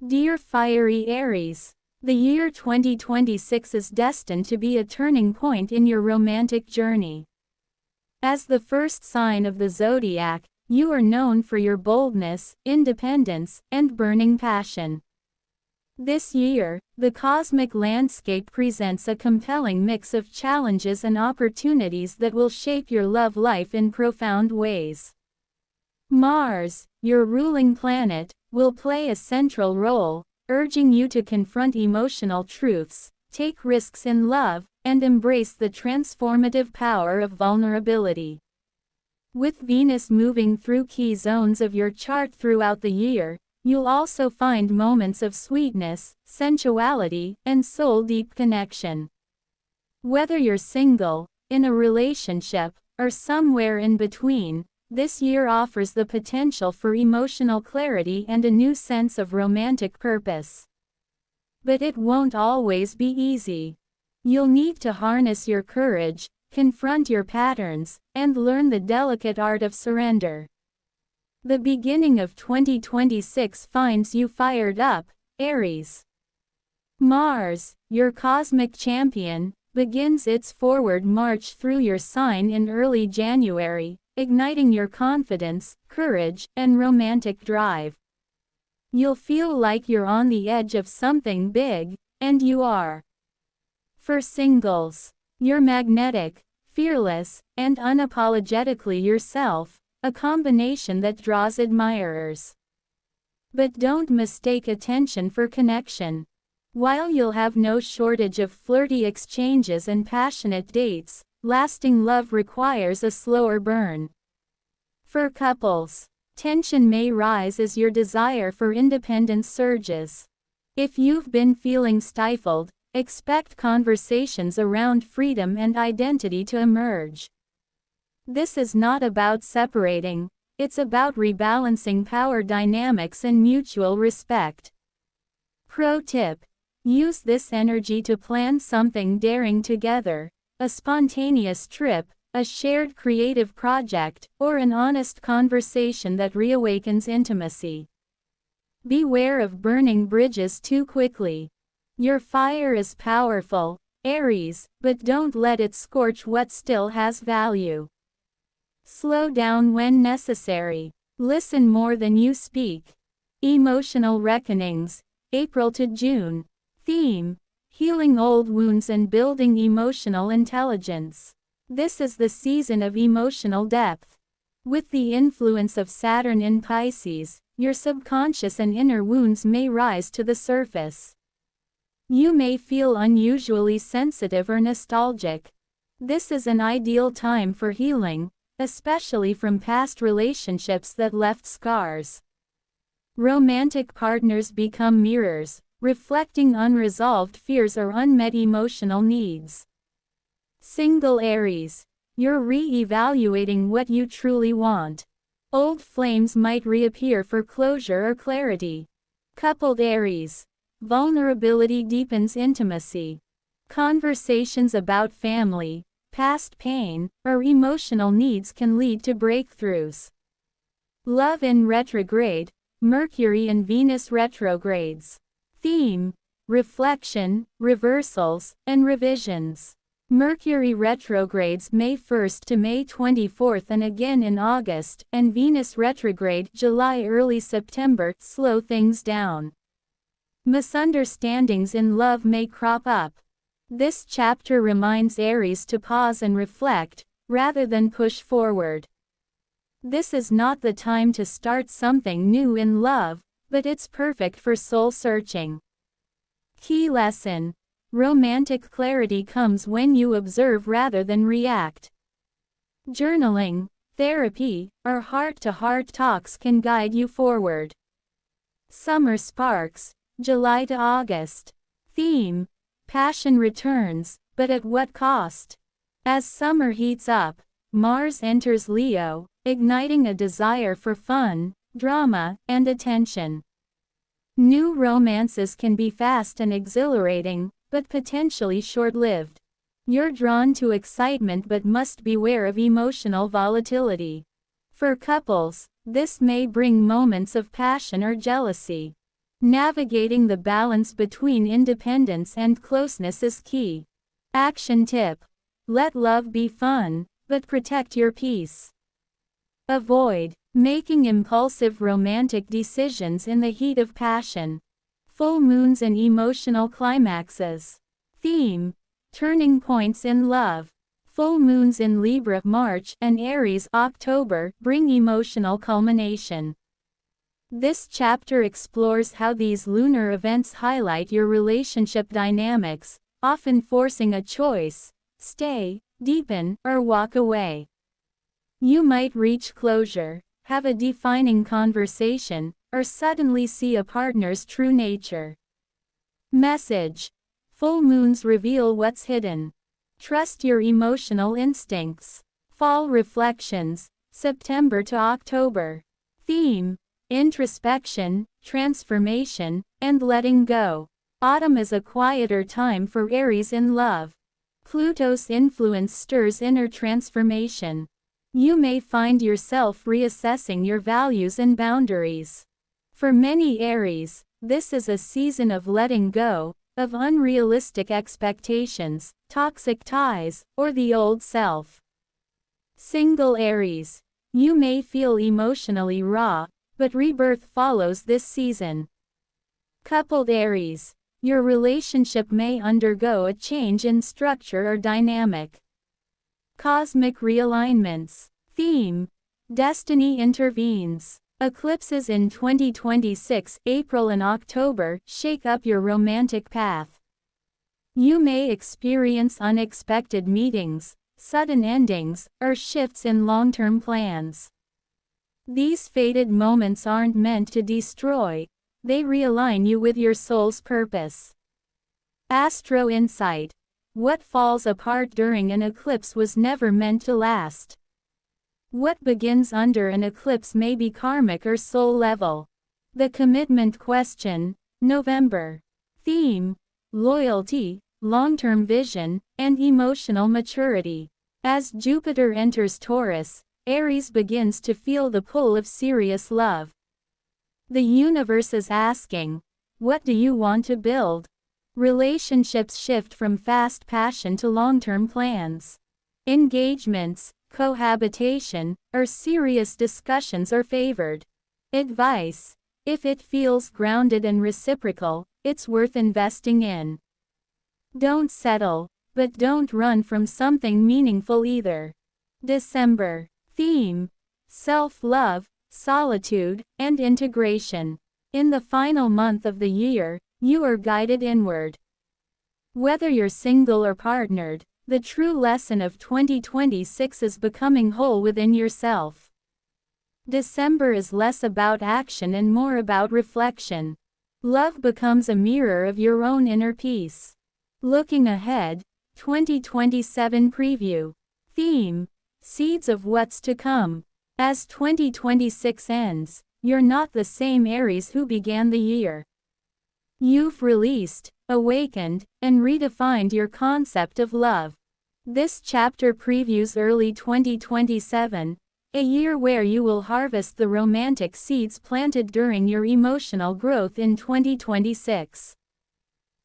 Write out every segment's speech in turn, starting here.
Dear fiery Aries, the year 2026 is destined to be a turning point in your romantic journey. As the first sign of the zodiac, you are known for your boldness, independence, and burning passion. This year, the cosmic landscape presents a compelling mix of challenges and opportunities that will shape your love life in profound ways. Mars, your ruling planet, will play a central role, urging you to confront emotional truths, take risks in love, and embrace the transformative power of vulnerability. With Venus moving through key zones of your chart throughout the year, you'll also find moments of sweetness, sensuality, and soul-deep connection. Whether you're single, in a relationship, or somewhere in between, this year offers the potential for emotional clarity and a new sense of romantic purpose. But it won't always be easy. You'll need to harness your courage, confront your patterns, and learn the delicate art of surrender. The beginning of 2026 finds you fired up, Aries. Mars, your cosmic champion, begins its forward march through your sign in early January, igniting your confidence, courage, and romantic drive. You'll feel like you're on the edge of something big, and you are. For singles, you're magnetic, fearless, and unapologetically yourself, a combination that draws admirers. But don't mistake attention for connection. While you'll have no shortage of flirty exchanges and passionate dates, lasting love requires a slower burn. For couples, tension may rise as your desire for independence surges. If you've been feeling stifled, expect conversations around freedom and identity to emerge. This is not about separating, it's about rebalancing power dynamics and mutual respect. Pro tip: use this energy to plan something daring together, a spontaneous trip, a shared creative project, or an honest conversation that reawakens intimacy. Beware of burning bridges too quickly. Your fire is powerful, Aries, but don't let it scorch what still has value. Slow down when necessary. Listen more than you speak. Emotional reckonings, April to June. Theme: healing old wounds and building emotional intelligence. This is the season of emotional depth. With the influence of Saturn in Pisces, your subconscious and inner wounds may rise to the surface. You may feel unusually sensitive or nostalgic. This is an ideal time for healing, especially from past relationships that left scars. Romantic partners become mirrors, reflecting unresolved fears or unmet emotional needs. Single Aries, you're re-evaluating what you truly want. Old flames might reappear for closure or clarity. Coupled Aries, vulnerability deepens intimacy. Conversations about family, past pain, or emotional needs can lead to breakthroughs. Love in retrograde, Mercury and Venus retrogrades. Theme: reflection, reversals, and revisions. Mercury retrogrades May 1st to May 24th and again in August, and Venus retrograde July-early September slow things down. Misunderstandings in love may crop up. This chapter reminds Aries to pause and reflect, rather than push forward. This is not the time to start something new in love, but it's perfect for soul searching. Key lesson: romantic clarity comes when you observe rather than react. Journaling, therapy, or heart-to-heart talks can guide you forward. Summer sparks, July to August. Theme: passion returns, but at what cost? As summer heats up, Mars enters Leo, igniting a desire for fun, drama, and attention. New romances can be fast and exhilarating, but potentially short-lived. You're drawn to excitement but must beware of emotional volatility. For couples, this may bring moments of passion or jealousy. Navigating the balance between independence and closeness is key. Action tip. Let love be fun, but protect your peace. Avoid making impulsive romantic decisions in the heat of passion. Full moons and emotional climaxes. Theme. Turning points in love. Full moons in Libra March and Aries October bring emotional culmination. This chapter explores how these lunar events highlight your relationship dynamics, often forcing a choice: stay, deepen, or walk away. You might reach closure, have a defining conversation, or suddenly see a partner's true nature. Message. Full moons reveal what's hidden. Trust your emotional instincts. Fall reflections, September to October. Theme. Introspection, transformation, and letting go. Autumn is a quieter time for Aries in love. Pluto's influence stirs inner transformation. You may find yourself reassessing your values and boundaries. For many Aries, this is a season of letting go, of unrealistic expectations, toxic ties, or the old self. Single Aries. You may feel emotionally raw, but rebirth follows this season. Coupled Aries. Your relationship may undergo a change in structure or dynamic. Cosmic realignments. Theme. Destiny intervenes. Eclipses in 2026, April and October, shake up your romantic path. You may experience unexpected meetings, sudden endings, or shifts in long-term plans. These fated moments aren't meant to destroy, they realign you with your soul's purpose. Astro Insight. What falls apart during an eclipse was never meant to last. What begins under an eclipse may be karmic or soul level. The Commitment Question, November. Theme. Loyalty, long-term vision, and emotional maturity. As Jupiter enters Taurus, Aries begins to feel the pull of serious love. The universe is asking, what do you want to build? Relationships shift from fast passion to long-term plans. Engagements, cohabitation, or serious discussions are favored. Advice. If it feels grounded and reciprocal, it's worth investing in. Don't settle, but don't run from something meaningful either. December. Theme. Self-love, solitude, and integration. In the final month of the year, you are guided inward. Whether you're single or partnered, the true lesson of 2026 is becoming whole within yourself. December is less about action and more about reflection. Love becomes a mirror of your own inner peace. Looking ahead, 2027 preview. Theme. Seeds of what's to come. As 2026 ends, you're not the same Aries who began the year. You've released, awakened, and redefined your concept of love. This chapter previews early 2027, a year where you will harvest the romantic seeds planted during your emotional growth in 2026.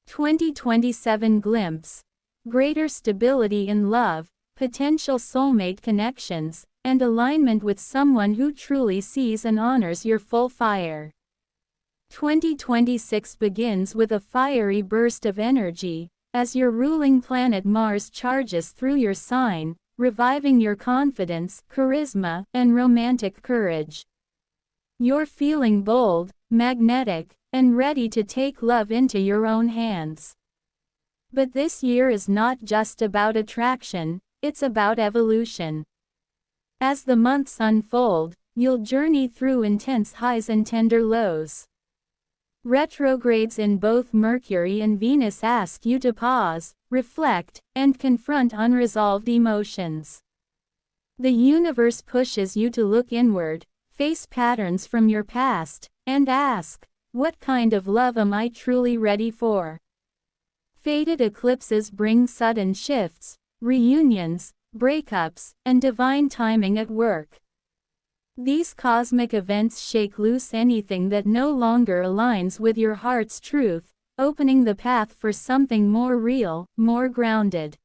2027 glimpse. Greater stability in love, potential soulmate connections, and alignment with someone who truly sees and honors your full fire. 2026 begins with a fiery burst of energy, as your ruling planet Mars charges through your sign, reviving your confidence, charisma, and romantic courage. You're feeling bold, magnetic, and ready to take love into your own hands. But this year is not just about attraction, it's about evolution. As the months unfold, you'll journey through intense highs and tender lows. Retrogrades in both Mercury and Venus ask you to pause, reflect, and confront unresolved emotions. The universe pushes you to look inward, face patterns from your past, and ask, what kind of love am I truly ready for? Fated eclipses bring sudden shifts, reunions, breakups, and divine timing at work. These cosmic events shake loose anything that no longer aligns with your heart's truth, opening the path for something more real, more grounded.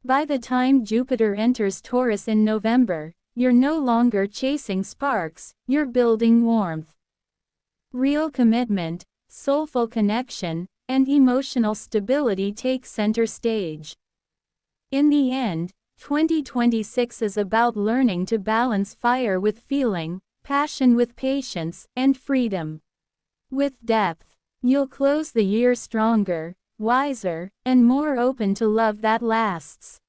By the time Jupiter enters Taurus in November, you're no longer chasing sparks, you're building warmth. Real commitment, soulful connection, and emotional stability take center stage. In the end, 2026 is about learning to balance fire with feeling, passion with patience, and freedom with depth. You'll close the year stronger, wiser, and more open to love that lasts.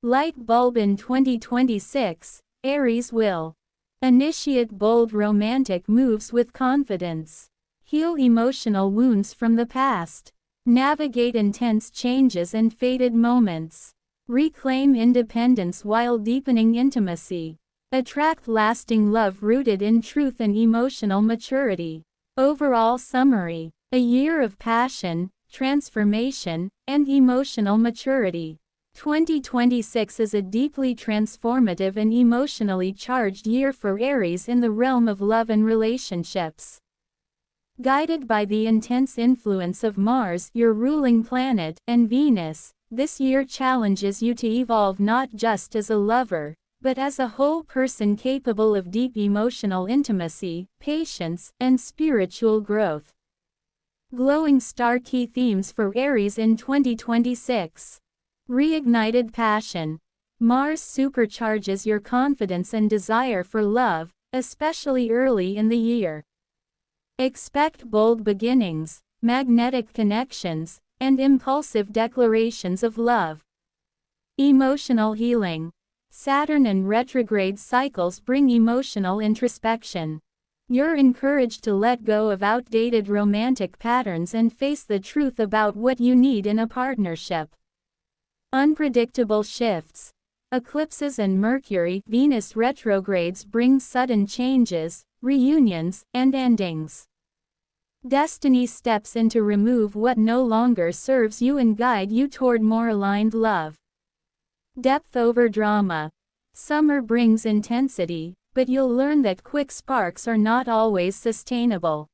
Light bulb in 2026, Aries will initiate bold romantic moves with confidence. Heal emotional wounds from the past. Navigate intense changes and faded moments. Reclaim independence while deepening intimacy. Attract lasting love rooted in truth and emotional maturity. Overall summary: a year of passion, transformation, and emotional maturity. 2026 is a deeply transformative and emotionally charged year for Aries in the realm of love and relationships. Guided by the intense influence of Mars, your ruling planet, and Venus, this year challenges you to evolve not just as a lover, but as a whole person capable of deep emotional intimacy, patience, and spiritual growth. Glowing star key themes for Aries in 2026. Reignited passion. Mars supercharges your confidence and desire for love, especially early in the year. Expect bold beginnings, magnetic connections, and impulsive declarations of love. Emotional healing. Saturn and retrograde cycles bring emotional introspection. You're encouraged to let go of outdated romantic patterns and face the truth about what you need in a partnership. Unpredictable shifts. Eclipses and Mercury-Venus retrogrades bring sudden changes, reunions, and endings. Destiny steps in to remove what no longer serves you and guide you toward more aligned love. Depth over drama. Summer brings intensity, but you'll learn that quick sparks are not always sustainable.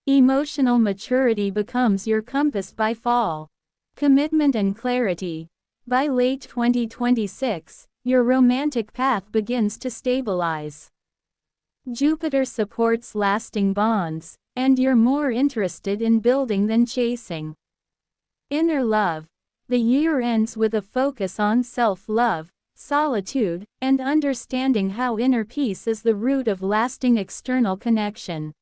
Emotional maturity becomes your compass by fall. Commitment and clarity. By late 2026, your romantic path begins to stabilize. Jupiter supports lasting bonds, and you're more interested in building than chasing. Inner love. The year ends with a focus on self-love, solitude, and understanding how inner peace is the root of lasting external connection.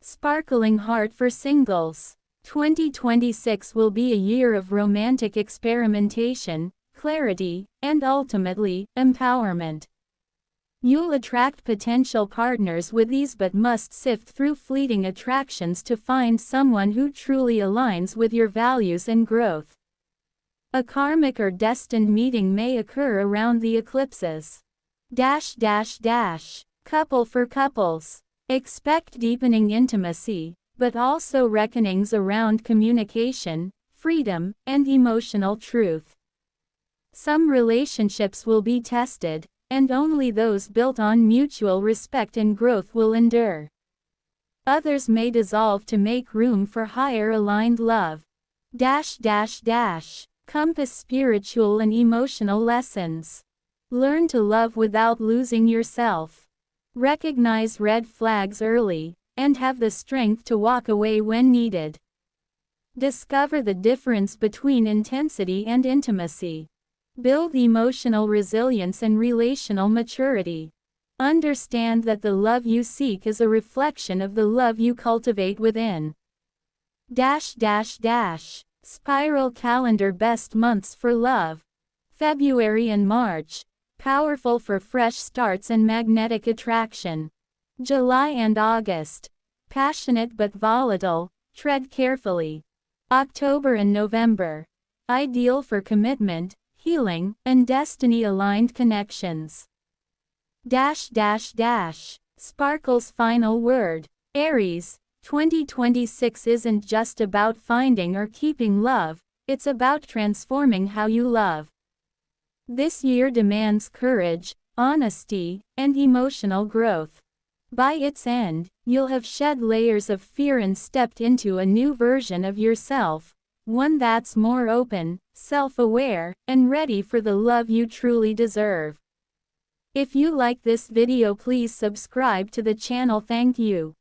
Sparkling heart for singles. 2026 will be a year of romantic experimentation, clarity, and ultimately, empowerment. You'll attract potential partners with ease but must sift through fleeting attractions to find someone who truly aligns with your values and growth. A karmic or destined meeting may occur around the eclipses. Couple for couples. Expect deepening intimacy, but also reckonings around communication, freedom, and emotional truth. Some relationships will be tested, and only those built on mutual respect and growth will endure. Others may dissolve to make room for higher aligned love. Compass spiritual and emotional lessons. Learn to love without losing yourself. Recognize red flags early, and have the strength to walk away when needed. Discover the difference between intensity and intimacy. Build emotional resilience and relational maturity. Understand that the love you seek is a reflection of the love you cultivate within. Spiral calendar best months for love. February and March. Powerful for fresh starts and magnetic attraction. July and August. Passionate but volatile, tread carefully. October and November. Ideal for commitment, healing, and destiny-aligned connections. Sparkle's final word. Aries, 2026 isn't just about finding or keeping love, it's about transforming how you love. This year demands courage, honesty, and emotional growth. By its end, you'll have shed layers of fear and stepped into a new version of yourself, one that's more open, self-aware, and ready for the love you truly deserve. If you like this video, please subscribe to the channel. Thank you.